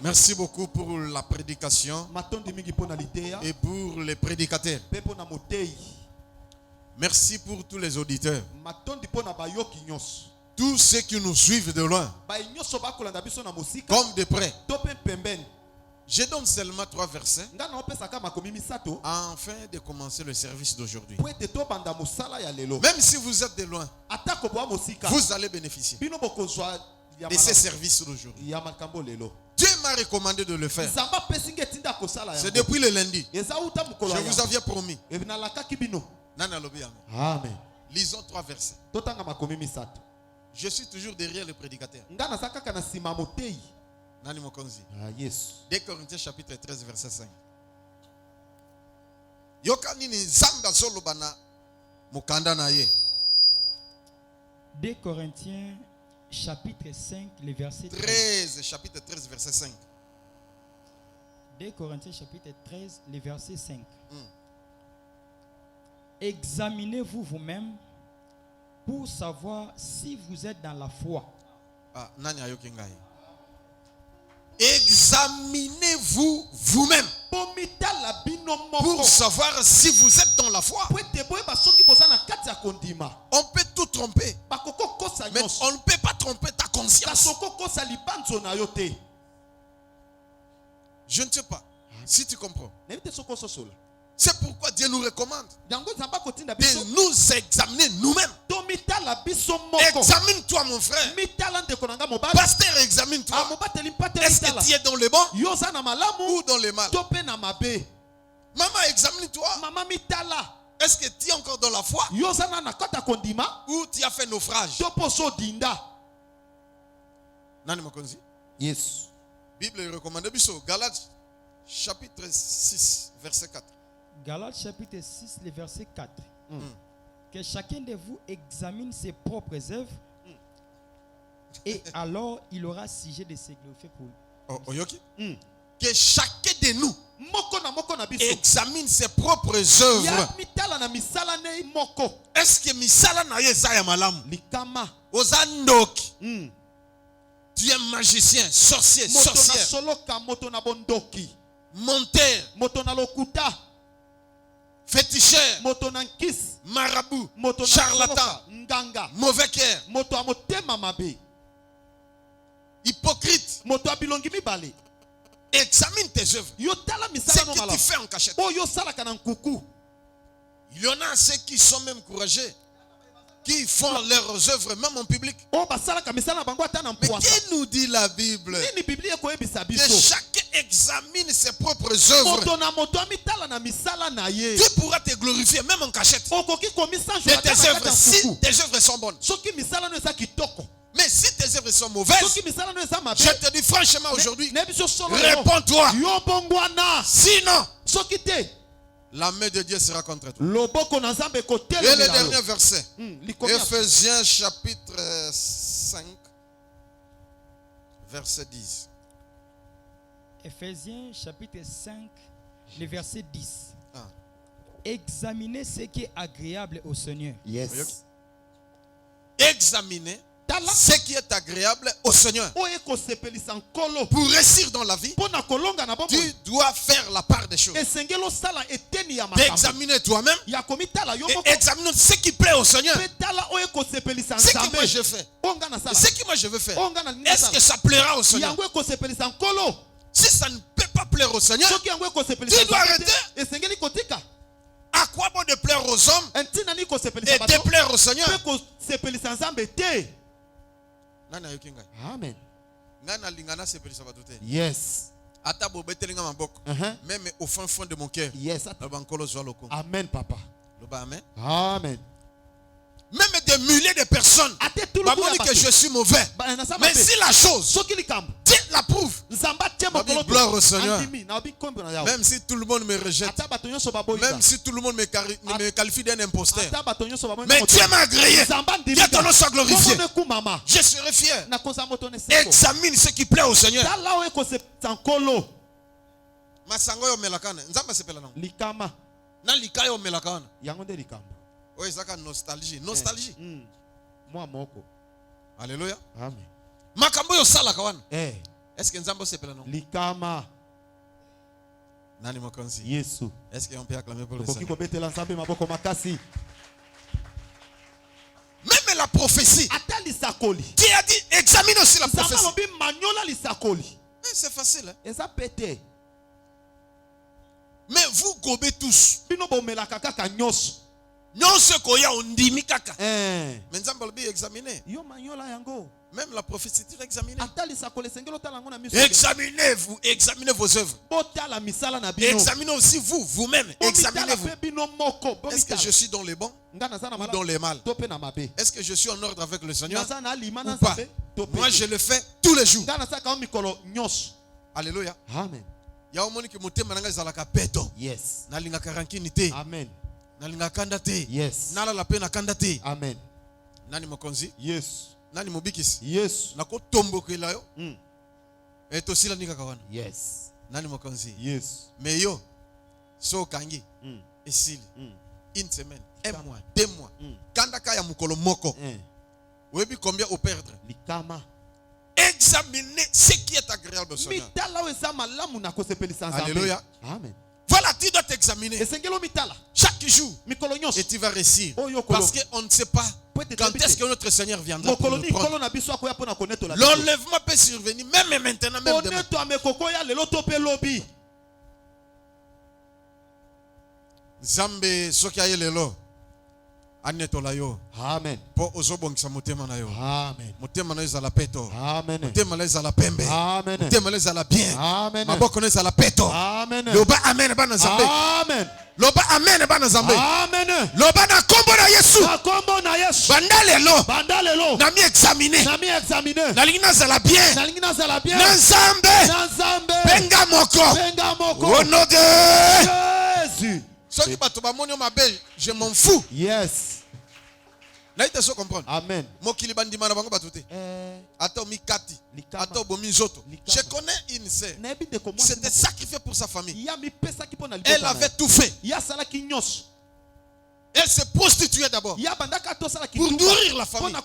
Merci beaucoup pour la prédication et pour les prédicateurs. Merci pour tous les auditeurs. Tous ceux qui nous suivent de loin, comme de près. Je donne seulement 3 versets afin de commencer le service d'aujourd'hui. Même si vous êtes de loin, vous allez bénéficier de ces services d'aujourd'hui. Dieu m'a recommandé de le faire. C'est depuis le lundi. Je vous avais promis. Amen. Lisons 3 versets. Je suis toujours derrière le prédicateur. Nani Mokonzi. 2 Corinthiens chapitre 13 verset 5. Yokani ni zamba zolo bana mukanda na ye. 2 Corinthiens chapitre 5 le verset 13 chapitre 13 verset 5. 2 Corinthiens chapitre 13 le verset 5. Examinez-vous vous-même pour savoir si vous êtes dans la foi. Ah, nani ayoki ngai. Examinez-vous vous-même pour savoir si vous êtes dans la foi. On peut tout tromper, mais on ne peut pas tromper ta conscience. Je ne sais pas si tu comprends. C'est pourquoi Dieu nous recommande de nous examiner nous-mêmes. Examine-toi mon frère. Pasteur, examine-toi. Est-ce que tu es dans le bon ou dans le mal? Maman, examine-toi. Est-ce que tu es encore dans la foi ou tu as fait naufrage? Nani Mokonzi? Yes. Bible recommande Galates chapitre 6 verset 4. Galates chapitre 6 le verset 4. Que chacun de vous examine ses propres œuvres et alors il aura sujet de se glorifier pour lui. Que chacun de nous examine ses propres œuvres. Est-ce que misala na ye za ya malamu? Ozandoki. Tu es magicien, sorcier, sorcière, menteur, féticheur, marabout, charlatan, mauvais cœur, hypocrite. Examine tes œuvres. Ce que tu fais en cachette. Il y en a ceux qui sont même courageux, qui font leurs œuvres même en public. Mais qu'est-ce nous dit la Bible? Que chacun examine ses propres œuvres. Tu pourras te glorifier même en cachette de tes œuvres si tes œuvres sont bonnes. Mais si tes œuvres sont mauvaises, je te dis franchement aujourd'hui, réponds-toi. Sinon, la main de Dieu sera contre toi. Et le dernier verset, Ephésiens chapitre 5, verset 10. Ephésiens chapitre 5, le verset 10. Examinez ce qui est agréable au Seigneur. Yes. Examinez ce qui est agréable au Seigneur. Pour réussir dans la vie, tu dois faire la part des choses. Examiner toi-même et examiner ce qui plaît au Seigneur. Ce que moi je fais, ce que moi je veux faire, est-ce que ça plaira au Seigneur? Si ça ne peut pas plaire au Seigneur, tu dois arrêter. À quoi bon de plaire aux hommes et de plaire au Seigneur? Amen. Yes. Même au fond de mon cœur. Yes. Amen, papa. Amen. Amen. Même des milliers de personnes que je suis mauvais. Mais si la chose, Dieu la prouve. Gloire au Seigneur. Même si tout le monde me rejette, même si tout le monde me qualifie d'un imposteur, mais Dieu m'a agréé. Que ton nom soit glorifié. Je serai fier. Examine ce qui plaît au Seigneur. Masango yo melakane. Nzamba sepela non. Likama. Na likayo melakane. Yango de likambo. Oui, c'est la nostalgie. Nostalgie. Moi, moko. Alléluia. Amen. Makambo yo sala kawana. Est-ce que Nzambo sepela non? Likama. Nani mokonzi? Yesu. Est-ce qu'on peut acclamer pour le Koki Seigneur? kobetela Nzambe maboko makasi. Même la prophétie. Ata lisakoli. Qui a dit examine aussi la prophétie? Nzambe lobi manyola lisakoli. C'est facile. Hein? Eza pété. Mais vous gobez tous. Bino bomela kaka nyos. Nyonso koya ondimi kaka. Mais Nzambe lobi examiner. Yo manyola yango. Même la prophétie, tu examiner. Examinez-vous, examinez vos œuvres. Examinez aussi vous-même. Examinez-vous. Est-ce que je suis dans les bons ou dans les mal? Est-ce que je suis en ordre avec le Seigneur ou pas? Moi, je le fais tous les jours. Alléluia. Amen. Yes. Amen. Yes. Amen. Yes. Nani mobikisi? Yes. Nako tombokela yo. Eto sila nika kawana. Yes. Nani mokonzi? Yes. Mais yo so kangi esili une semaine, un mois, 2 mois. Kanda kaya mukolo moko. Webi combien au perdre? Likama. Examinez ce qui est agréable au Seigneur. Alléluia. Amen. Voilà, tu dois t'examiner chaque jour et tu vas réussir. Parce qu'on ne sait pas quand est-ce que notre Seigneur viendra pour nous prendre. L'enlèvement peut survenir même maintenant, même demain. Zambe sokia yelelo anetola yo. Amen. Po ozobongisa motema na yo. Amen. Motema na yo ezala peto. Amen. Motema na yo ezala pembe. Amen. Motema na yo ezala bien. Amen. Maboko na yo ezala peto. Amen. Loba amen bana zambe. Amen. Loba amen bana zambe. Amen. Loba na kombo na Yesu. Na kombo na Yesu. Bandalelo. Bandalelo. Na mi examiner. Na mi examiner. Na lingina zala bien. Na lingina zala bien. Na zambe. Na zambe. Benga moko. Benga moko. Au nom de Jésus. Ceux qui battent ma monio ma belle, je m'en fous. Yes. Là, il te comprendre. Amen. Mokili bandima na bango batute. Ato mi kati. Ato bomi zoto. Je connais une sœur. C'était sacrifié pour sa famille. Elle avait tout fait. Elle se prostituait d'abord pour nourrir la famille,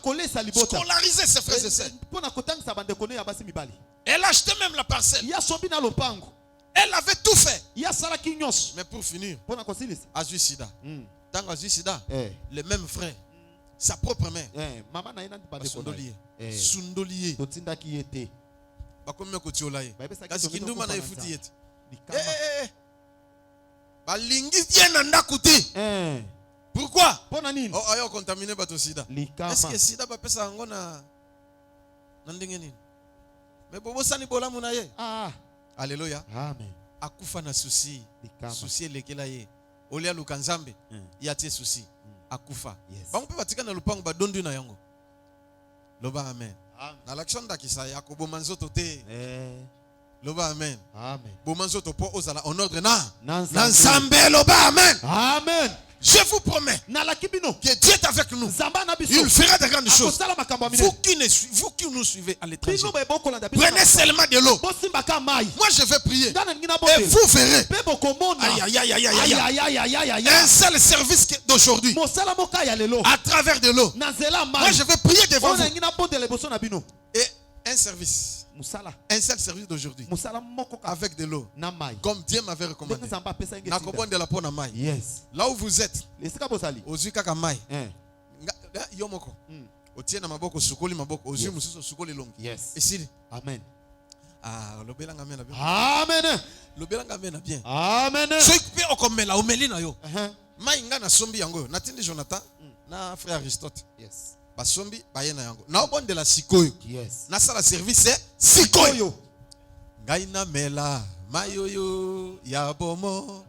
scolariser ses frères et sœurs. Elle achetait même la parcelle. Elle avait tout fait. Mais pour finir, Azui Sida. Tant Azui Sida, les mêmes frères, sa propre mère, Sundolié. Bakomyo kotiolaye. Kasi kinduma na efuti yeti. Balingi tiena ndakuti. Pourquoi? Oh, ayo contaminé bato Sida. Est-ce que Sida va pesa yango na ndenge nini? Mais bobo sani bola munaye. Alléluia. Amen. Akufa na souci. Souci elekela ye. Olia lukanzambe. Yatie souci. Akufa. Bango pe batika na lupango ba dondu na yango. Loba amen. Na l'action d'akisa ya ko bomanzoto te. Loba amen. Amen. Bomanzoto po ozala en ordre na nzambe loba amen. Amen. Je vous promets que Dieu est avec nous. Il fera de grandes choses. Vous qui nous suivez à l'étranger, prenez seulement de l'eau. Moi je vais prier. Et vous verrez. Un seul service d'aujourd'hui. À travers de l'eau. Moi je vais prier devant vous. Et un service. Un seul service d'aujourd'hui. Avec de l'eau. Comme Dieu m'avait recommandé. Yes. Là où vous êtes. Ozu kaka mai. Yomoko. Otie na maboko sukoli maboko. Ozu mususu sukoli longi. Yes. Esili. Amen. Lobelanga mena bien. Amen. Lobelanga mena bien. Amen. Ceux qui peuvent okomela omeli na yo. Mai nga na sombi yango. Natindi Jonathan na frère Aristote. Yes. Basombi bayena yango. Na obonde la sikoyo. Yes. Na sala service sikoyo. Ngai na mela mayoyo ya bomo.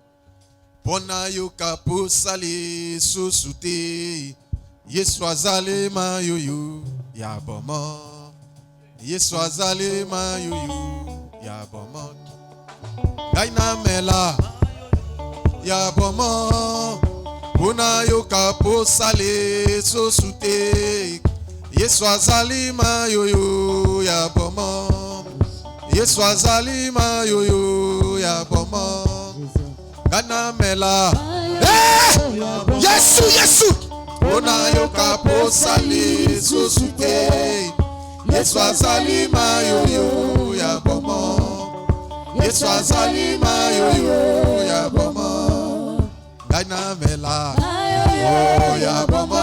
Pona yo kapusali susute. Yesu azali mayoyo ya bomo. Yesu azali mayoyo ya bomo. Ngai na mela ya bomo. Pona yo kapusali susute. Yesu azali mayoyo ya bomo. Yesu azali mayoyo ya bomo. Gana mela. Yesu. Ona yo kapo sali susute. Yesu azali mayoyo ya bomo. Yesu azali mayoyo ya bomo. Gaina mela oh ya bomo.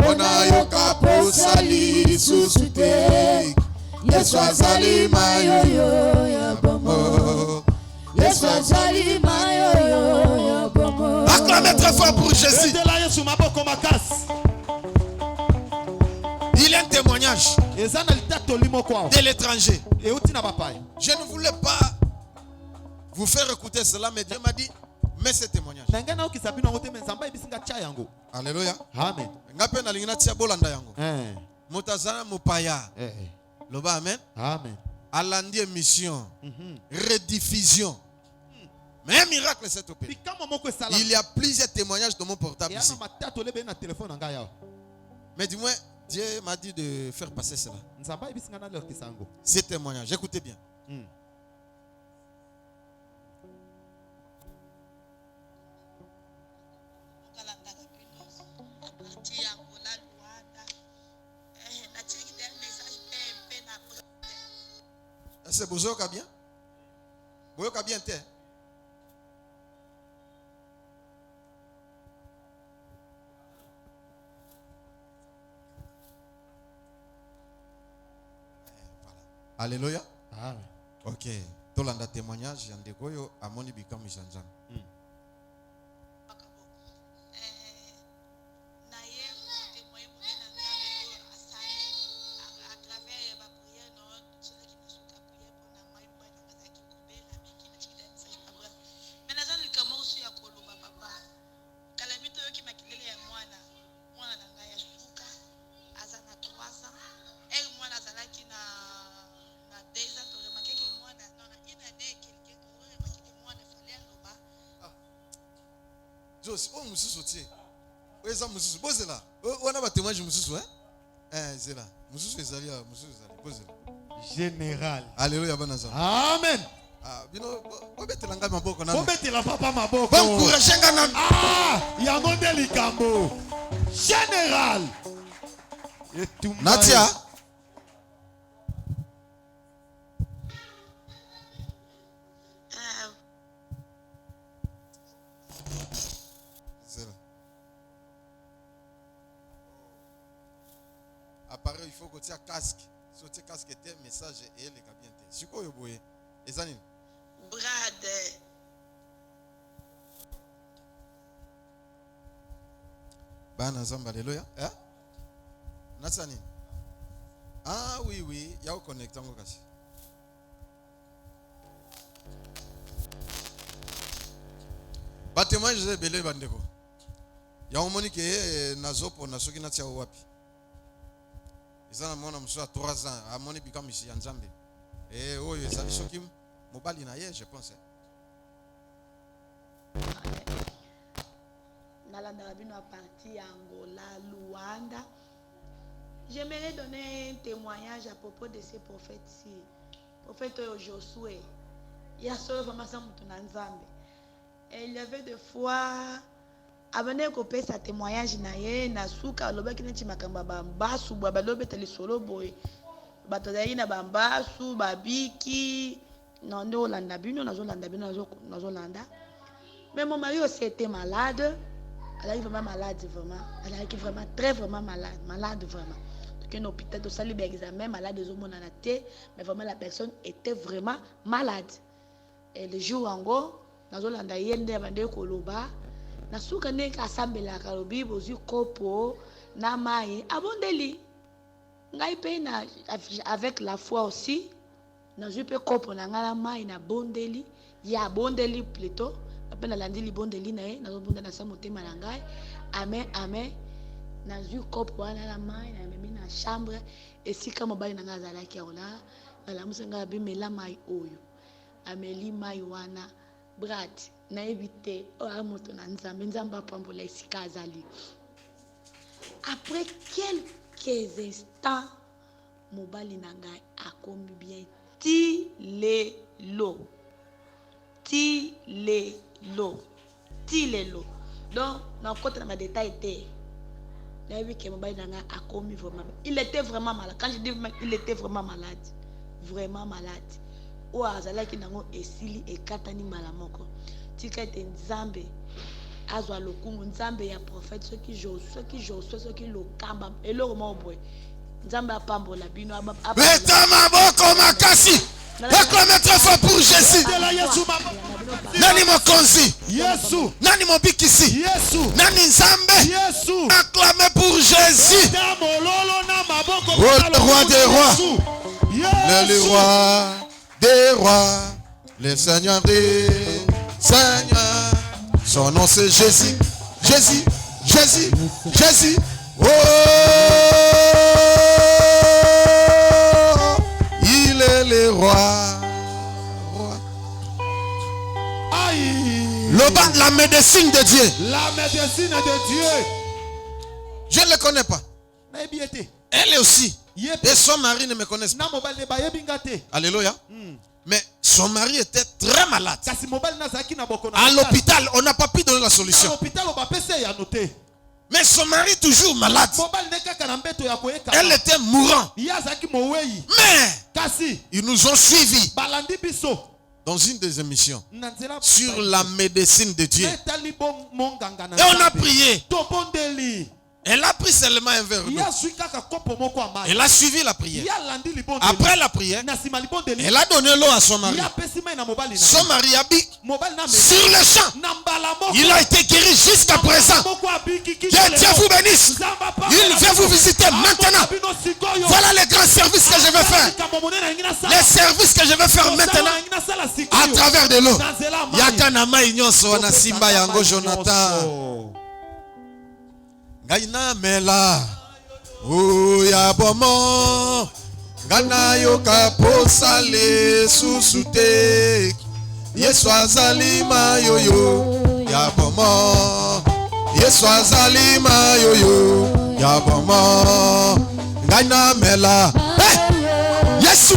Ona yoka posali susute. Yesu azali mayoyo ya bomo. Yesu azali mayoyo ya bomo. Acclamez très fort pour Jésus. Il est un témoignage de l'étranger. Je ne voulais pas vous faire écouter cela, mais Dieu m'a dit, mais ce témoignage. Alléluia. Amen. Motazana mupaya. Loba amen. Amen. Alandi émission. Rediffusion. Mais un miracle s'est opéré. Il y a plusieurs témoignages de mon portable ici. Mais dis-moi, Dieu m'a dit de faire passer cela. Ces témoignages, écoutez bien. C'est Bozoka bien? Bozoka bien t'es? Alléluia. Amen. Ok. Tolanda témoignage yandekoyo amoni bikam janjan. Oh mususu tie. Oza mususu bozela. Wana ba témoignage mususu zela. Mususu ezali mususu ezali bozela. Général. Alléluia banaza. Amen. Bino obetela ngama maboko na. Obetela papa maboko. Ba encourager ngana. Yango ndeli kambo. Général. Natia. Il faut que tu aies casque. Si tu as casque, tu as un message et elle est bien. Si tu as un boye, Ezanine. Brad. Bana Zamba, alléluia. Natsanine. Ah oui, il y a un connecteur. Bâtiment, je vais belé bandeko. Il y a un moment qui est nazopo, nasoki natia wapi. Ils ont mon homme soit 3 ans, à mon époque comme ici en Zambie. Et oh, ils ont choqué, mobile inaye, je pense. Nalanda Rabino a parti Angola, Luanda. J'aimerais donner un témoignage à propos de ces prophètes-ci. Prophète Josué. Il y a seulement vraiment ça en Zambie. Et il y avait des fois. Abane kopé sa témoignage naye na suka lobaki neti makamba bambasu balobe teli solo boy batozali na bambasu babiki non de Hollanda bino nazo landa. Mais mon mari aussi était malade. Elle est vraiment malade vraiment. Elle est vraiment très vraiment malade vraiment. Donc un hôpital de salle examen malade des hommes na té mais vraiment la personne était vraiment malade. Et le jour en gros nazo landa yende bande koloba nasuka ndenge asambela kalobi bozu kopo na mai abondeli ngai pe na avec la foi aussi na je peux kopo na ngala mai na bondeli ya bondeli plutôt après na landili bondeli na ye na bonda na samotema na ngai amen na ju kopo wana na mai na memi na chambre esika mobali na ngala zalaki ona na musenga bimela mai oyo ameli mai wana Brad na évité moto na nzamba pambola esika azali. Après quelques instants mobali na ngai akomi bien ti lelo donc na côté na détail té na vu que mobali na ngai akomi vraiment il était vraiment malade. Quand je dis il était vraiment malade vraiment malade o azalaki nango esili ekatani malamoko tika ete nzambe azwa lokumu nzambe ya prophète soki Josué soki lokamba eloko moko boye nzambe apambola bino Meta maboko makasi acclamez très fort pour Jésus. Nani mokonzi Yesu, nani mobikisi Yesu, nani nzambe Yesu. acclamez pour Jésus. Oh, le roi des rois, le roi des rois, le Seigneur des Seigneurs. Son nom c'est Jésus, Jésus, Jésus, Jésus. Oh, il est le roi. La médecine de Dieu. La médecine de Dieu. Je ne le connais pas. Elle aussi. Et son mari ne me connaissent pas. Alléluia. Mais son mari était très malade. À l'hôpital, on n'a pas pu donner la solution. Mais son mari toujours malade. Elle était mourante. Mais ils nous ont suivis dans une des émissions sur la médecine de Dieu. Et on a prié. Elle a pris seulement un verre d'eau. Elle a suivi la prière. Après la prière, elle a donné l'eau à son mari. Son mari a bu sur le champ. Il a été guéri jusqu'à présent. Que Dieu vous bénisse. Il vient vous visiter maintenant. Voilà les grands services que je vais faire. Les services que je vais faire maintenant à travers de l'eau. Yakanama Ignoso na Simba Yango Jonathan. Gaina mela o ya bomo gana yo kaposale susute Yesu azali mayoyo ya bomo Yesu azali mayoyo ya bomo gaina mela Yesu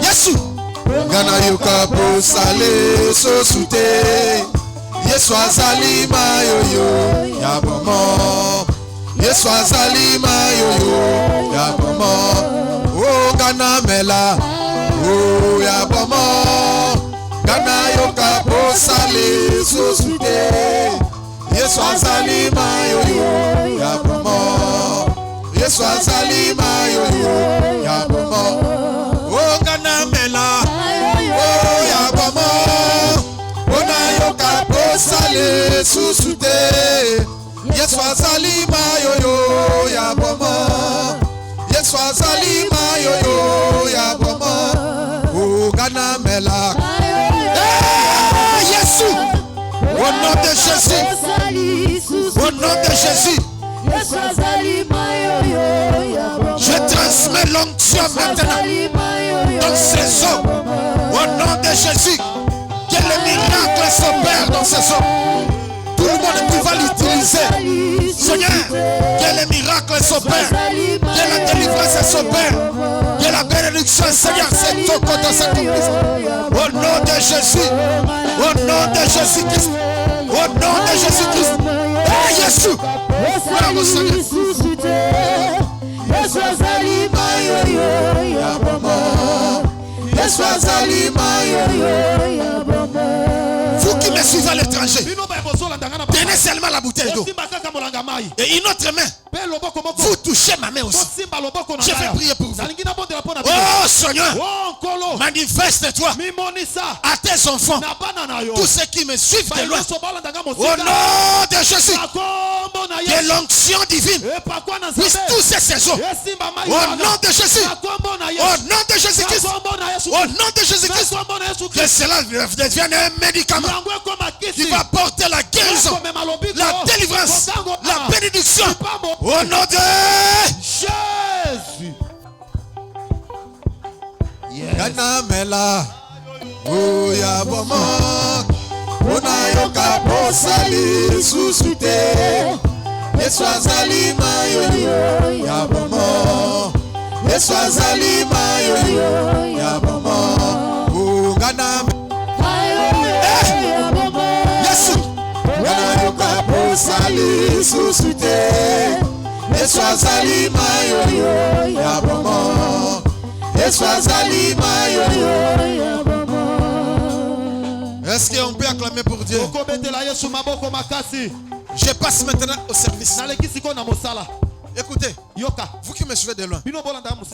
Yesu gana yo kaposale susute Yesu azali mayoyo ya bomo Yesu azali mayoyo ya bomo O gana mela O ya bomo Gana yo kaposale sosude Yesu azali mayoyo ya bomo Yesu azali mayoyo ya bomo O gana mela O ya bomo Ona yo kaposale sosude Yesu azali mayoyo ya bomo Yesu azali mayoyo ya bomo Ugana mela Yesu au nom de Jésus au nom de Jésus je transmets l'onction maintenant dans ces eaux au nom de Jésus que le miracle s'opère dans ces eaux. Tout le monde qui va l'utiliser. Seigneur, que les miracles s'opèrent. Que la délivrance s'opère. Que la bénédiction, Seigneur, c'est ton côté s'accomplisse. Au nom de Jésus. Au nom de Jésus-Christ. Au nom de Jésus-Christ. Hey, Jésus. Bravo, Seigneur. Vous qui me suivez à l'étranger, tenez seulement la bouteille d'eau et une autre main, vous touchez ma main aussi. Je vais prier pour vous. Oh Seigneur, manifeste-toi à tes enfants, tous ceux qui me suivent de loin, au nom de Jésus, que l'onction divine puisse toucher ces eaux, au nom de Jésus, au nom de Jésus-Christ, au nom de Jésus-Christ, que cela devienne un médicament qui va porter la guérison, la délivrance, la bénédiction, au nom de Jésus. Gana mela o ya bomo ona yoka posali susute Yesu azali mayoyo ya bomo Yesu azali mayoyo ya bomo gana Yesu gana yoka posali susute Yesu azali mayoyo ya bomo Est-ce qu'on peut acclamer pour Dieu? Je passe maintenant au service. Écoutez, vous qui me suivez de loin,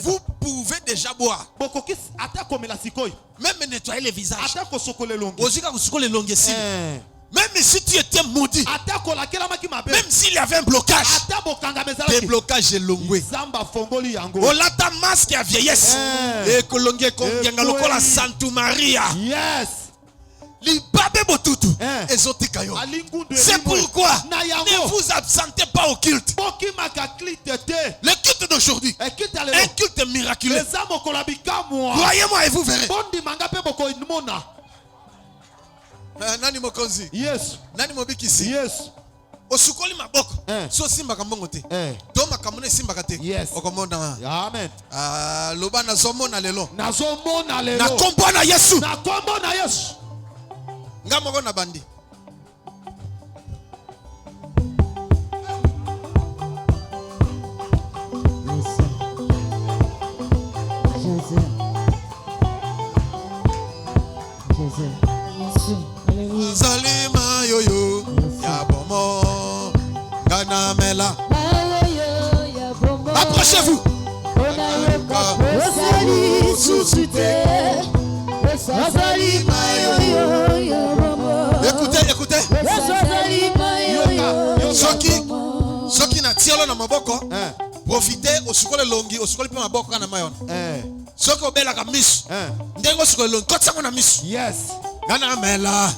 vous pouvez déjà boire, même nettoyer les visages. Même si tu étais maudit, même s'il y avait un blocage, des blocages est longué. On l'a ta masque à vieillesse. Et que l'on a la Santa Maria. Yes. C'est pourquoi ne vous absentez pas au culte. Le culte d'aujourd'hui, un culte miraculeux. Croyez-moi et vous verrez. Nani mokonzi? Yes. Nani mobikisi? Yes. Osukoli maboko. So simba kambongo te. Do makamone simba kate. Yes. Okomona. Amen. Loba na zomona lelo. Na zomona lelo. Na kombo na Yesu. Na kombo na Yesu. Ngamoko na bandi. Zalima yoyo ya bomo ganamela. Approchez-vous. Écoutez. Soki na tiolo na maboko. Profitez osukole longi, osukole pe maboko kana mayon. Soko bela ka misu. Ndengo sukole longi, kotsa na misu. Yes. Ganamela.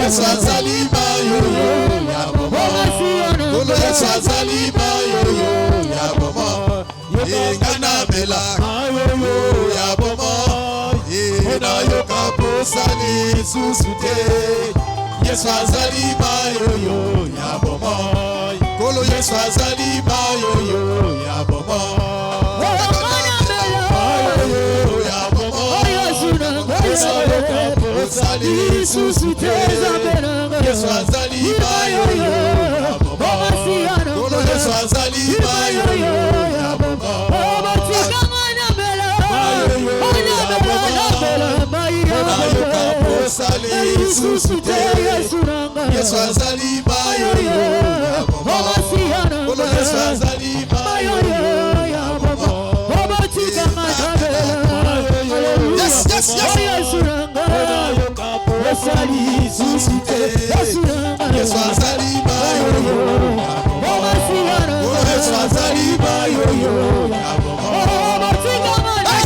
Yesu azali bayoyo ya bomo. Kolo Yesu azali bayoyo ya bomo. Ingana bela bayoyo ya bomo. Ina yoka posani susute. Yesu azali bayoyo ya bomo. Kolo Yesu azali bayoyo ya bomo. Yesu azali bayoyo ya bomo. Kolo Yesu azali bayoyo ya bomo. Yesu azali bayoyo ya bomo. Kolo Yesu azali bayoyo ya bomo. Yes, yes, yes. Yesu azali bayoyo ya bomo. Yesu azali bayoyo ya bomo.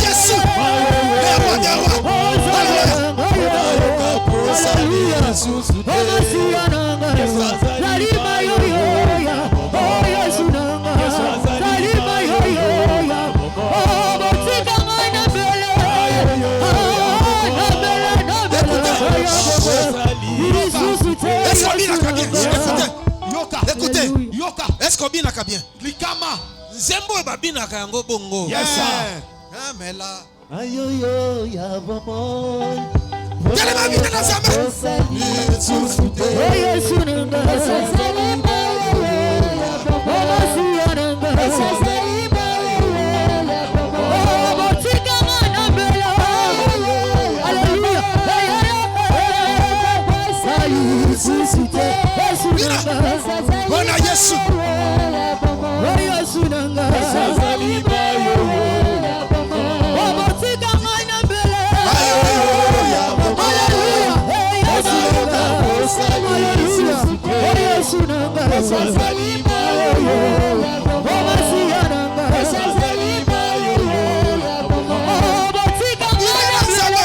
Yesu, dewa dewa. Yesu azali bayoyo ya bomo. Yesu azali bayoyo ya bomo. Écoutez, yoka. Est-ce qu'on bien naka bien? Likama. Zembo e babina ka yango bongo. Yes sir. Ah mais là. Ayoyo ya bomo. Quelle ma vie dans sa main? Yesu nanga. Bona Yesu. Yesu nanga. Azali bayoyo ya bomo. Obotika ngana bele. Bayoyo ya bomo. Yesu nanga. Yesu nanga. Azali bayoyo ya bomo. Omasiya nanga. Azali bayoyo ya bomo. Obotika ngana bele.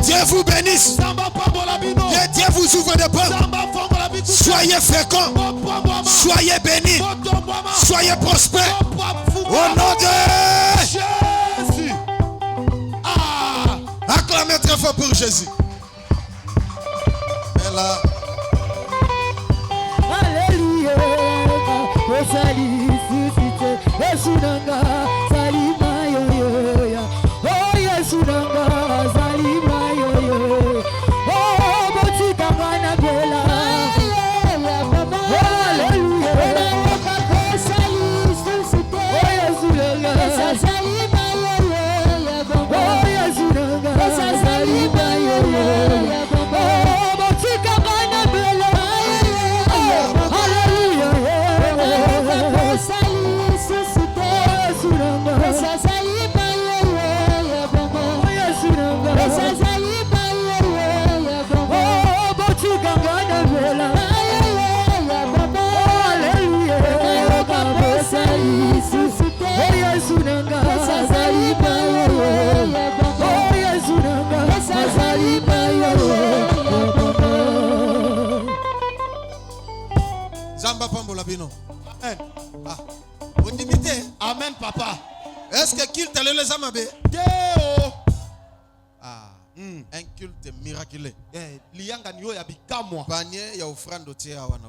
Dieu vous bénisse. Que Dieu vous ouvre des portes. Soyez féconds. Soyez bénis. Soyez prospères. Au nom de Jésus. Acclamez très fort pour Jésus. Et là. Alléluia. Nabino. Amen. Ah. Vous imitez? Amen, papa. Est-ce que culte les amabé? Deo. Ah. Un culte miraculeux. Lianga niyo ya bikamwa. Panier ya offrande au tia wana.